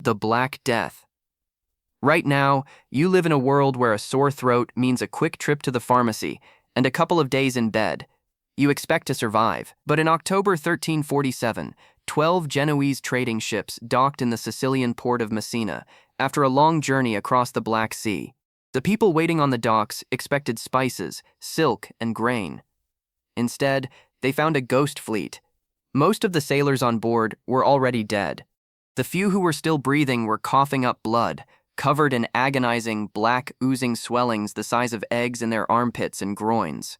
The Black Death. Right now, you live in a world where a sore throat means a quick trip to the pharmacy and a couple of days in bed. You expect to survive. But in October 1347, 12 Genoese trading ships docked in the Sicilian port of Messina after a long journey across the Black Sea. The people waiting on the docks expected spices, silk, and grain. Instead, they found a ghost fleet. Most of the sailors on board were already dead. The few who were still breathing were coughing up blood, covered in agonizing, black, oozing swellings the size of eggs in their armpits and groins.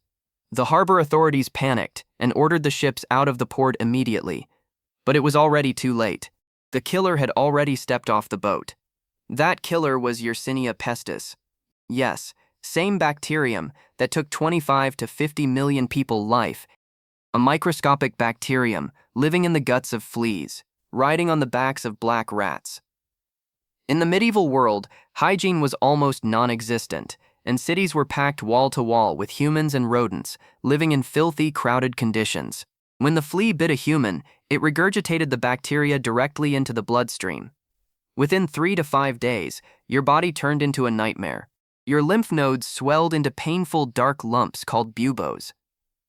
The harbor authorities panicked and ordered the ships out of the port immediately. But it was already too late. The killer had already stepped off the boat. That killer was Yersinia pestis. Yes, same bacterium that took 25 to 50 million people life. A microscopic bacterium living in the guts of fleas, riding on the backs of black rats. In the medieval world, hygiene was almost non-existent, and cities were packed wall to wall with humans and rodents living in filthy, crowded conditions. When the flea bit a human, it regurgitated the bacteria directly into the bloodstream. Within 3 to 5 days, your body turned into a nightmare. Your lymph nodes swelled into painful dark lumps called buboes.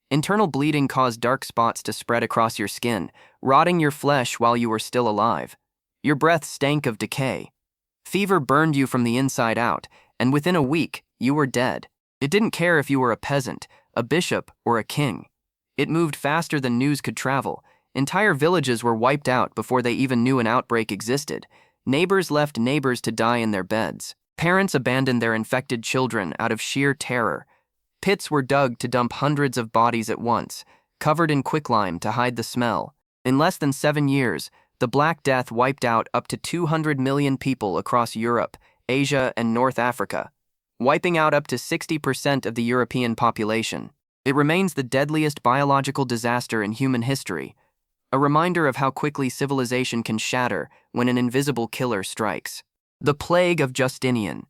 Internal bleeding caused dark spots to spread across your skin, rotting your flesh while you were still alive. Your breath stank of decay. Fever burned you from the inside out, and within a week, you were dead. It didn't care if you were a peasant, a bishop, or a king. It moved faster than news could travel. Entire villages were wiped out before they even knew an outbreak existed. Neighbors left neighbors to die in their beds. Parents abandoned their infected children out of sheer terror. Pits were dug to dump hundreds of bodies at once, covered in quicklime to hide the smell. In less than 7 years, the Black Death wiped out up to 200 million people across Europe, Asia, and North Africa, wiping out up to 60% of the European population. It remains the deadliest biological disaster in human history, a reminder of how quickly civilization can shatter when an invisible killer strikes. The Plague of Justinian.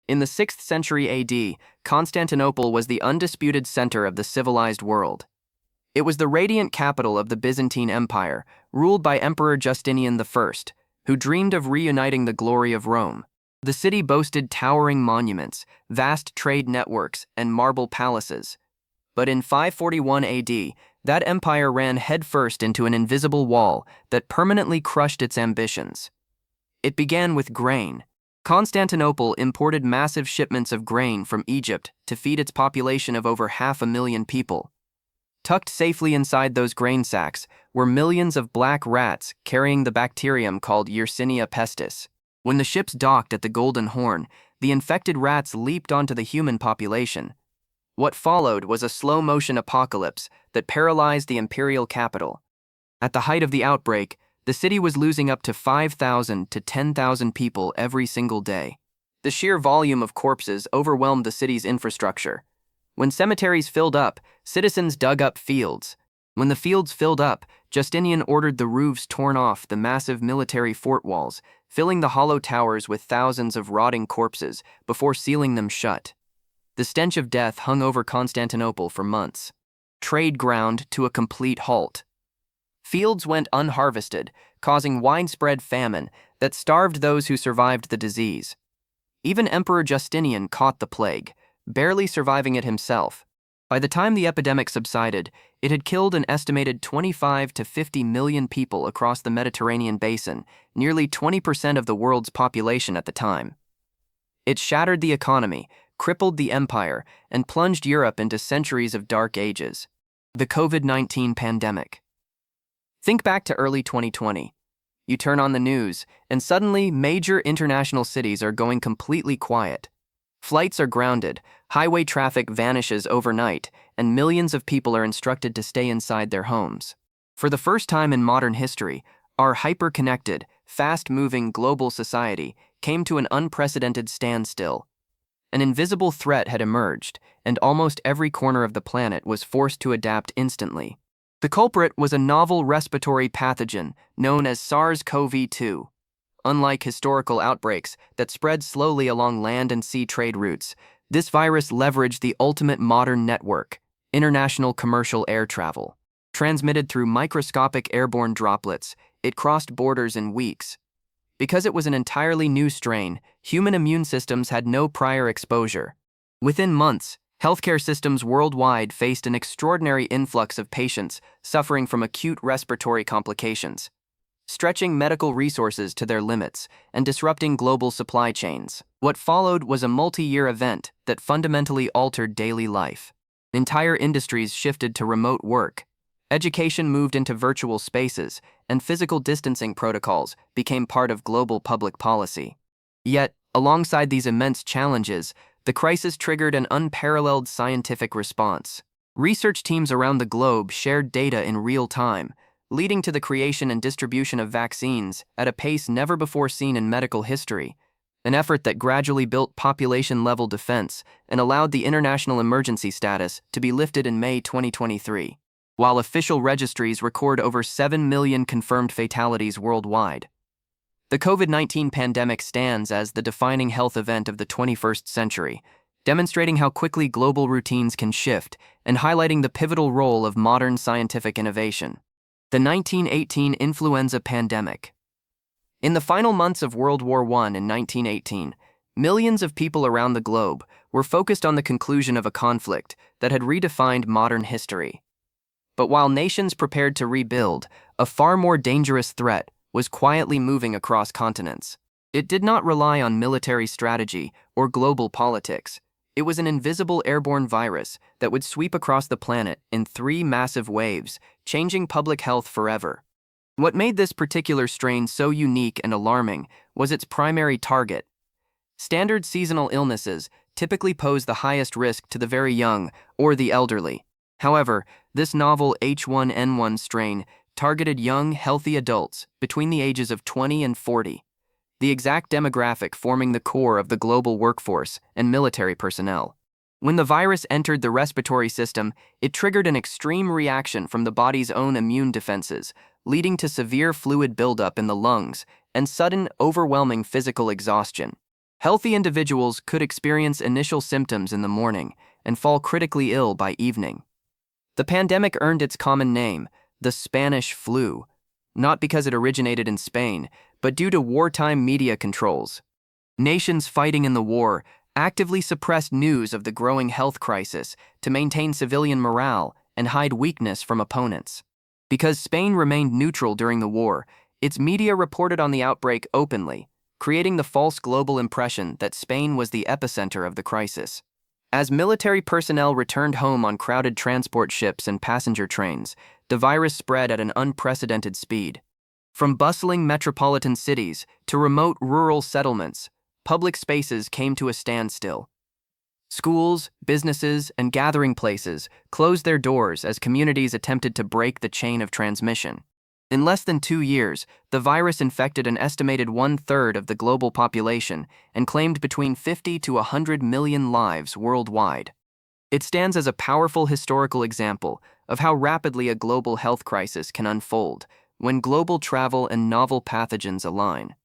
In the 6th century AD, Constantinople was the undisputed center of the civilized world. It was the radiant capital of the Byzantine Empire, ruled by Emperor Justinian I, who dreamed of reuniting the glory of Rome. The city boasted towering monuments, vast trade networks, and marble palaces. But in 541 AD, that empire ran headfirst into an invisible wall that permanently crushed its ambitions. It began with grain. Constantinople imported massive shipments of grain from Egypt to feed its population of over 500,000 people. Tucked safely inside those grain sacks were millions of black rats carrying the bacterium called Yersinia pestis. When the ships docked at the Golden Horn, the infected rats leaped onto the human population. What followed was a slow-motion apocalypse that paralyzed the imperial capital. At the height of the outbreak, the city was losing up to 5,000 to 10,000 people every single day. The sheer volume of corpses overwhelmed the city's infrastructure. When cemeteries filled up, citizens dug up fields. When the fields filled up, Justinian ordered the roofs torn off the massive military fort walls, filling the hollow towers with thousands of rotting corpses before sealing them shut. The stench of death hung over Constantinople for months. Trade ground to a complete halt. Fields went unharvested, causing widespread famine that starved those who survived the disease. Even Emperor Justinian caught the plague, barely surviving it himself. By the time the epidemic subsided, it had killed an estimated 25 to 50 million people across the Mediterranean basin, nearly 20% of the world's population at the time. It shattered the economy, crippled the empire, and plunged Europe into centuries of dark ages. The COVID-19 pandemic. Think back to early 2020. You turn on the news, and suddenly major international cities are going completely quiet. Flights are grounded, highway traffic vanishes overnight, and millions of people are instructed to stay inside their homes. For the first time in modern history, our hyper-connected, fast-moving global society came to an unprecedented standstill. An invisible threat had emerged, and almost every corner of the planet was forced to adapt instantly. The culprit was a novel respiratory pathogen known as SARS-CoV-2. Unlike historical outbreaks that spread slowly along land and sea trade routes, this virus leveraged the ultimate modern network, international commercial air travel. Transmitted through microscopic airborne droplets, it crossed borders in weeks. Because it was an entirely new strain, human immune systems had no prior exposure. Within months, healthcare systems worldwide faced an extraordinary influx of patients suffering from acute respiratory complications, stretching medical resources to their limits and disrupting global supply chains. What followed was a multi-year event that fundamentally altered daily life. Entire industries shifted to remote work. Education moved into virtual spaces, and physical distancing protocols became part of global public policy. Yet, alongside these immense challenges, the crisis triggered an unparalleled scientific response. Research teams around the globe shared data in real time, leading to the creation and distribution of vaccines at a pace never before seen in medical history, an effort that gradually built population-level defense and allowed the international emergency status to be lifted in May 2023. While official registries record over 7 million confirmed fatalities worldwide. The COVID-19 pandemic stands as the defining health event of the 21st century, demonstrating how quickly global routines can shift and highlighting the pivotal role of modern scientific innovation. The 1918 influenza pandemic. In the final months of World War I in 1918, millions of people around the globe were focused on the conclusion of a conflict that had redefined modern history. But while nations prepared to rebuild, a far more dangerous threat was quietly moving across continents. It did not rely on military strategy or global politics. It was an invisible airborne virus that would sweep across the planet in 3 massive waves, changing public health forever. What made this particular strain so unique and alarming was its primary target. Standard seasonal illnesses typically pose the highest risk to the very young or the elderly. However, this novel H1N1 strain targeted young, healthy adults between the ages of 20 and 40, the exact demographic forming the core of the global workforce and military personnel. When the virus entered the respiratory system, it triggered an extreme reaction from the body's own immune defenses, leading to severe fluid buildup in the lungs and sudden, overwhelming physical exhaustion. Healthy individuals could experience initial symptoms in the morning and fall critically ill by evening. The pandemic earned its common name, the Spanish flu, not because it originated in Spain, but due to wartime media controls. Nations fighting in the war actively suppressed news of the growing health crisis to maintain civilian morale and hide weakness from opponents. Because Spain remained neutral during the war, its media reported on the outbreak openly, creating the false global impression that Spain was the epicenter of the crisis. As military personnel returned home on crowded transport ships and passenger trains, the virus spread at an unprecedented speed. From bustling metropolitan cities to remote rural settlements, public spaces came to a standstill. Schools, businesses, and gathering places closed their doors as communities attempted to break the chain of transmission. In less than 2 years, the virus infected an estimated 1/3 of the global population and claimed between 50 to 100 million lives worldwide. It stands as a powerful historical example of how rapidly a global health crisis can unfold when global travel and novel pathogens align.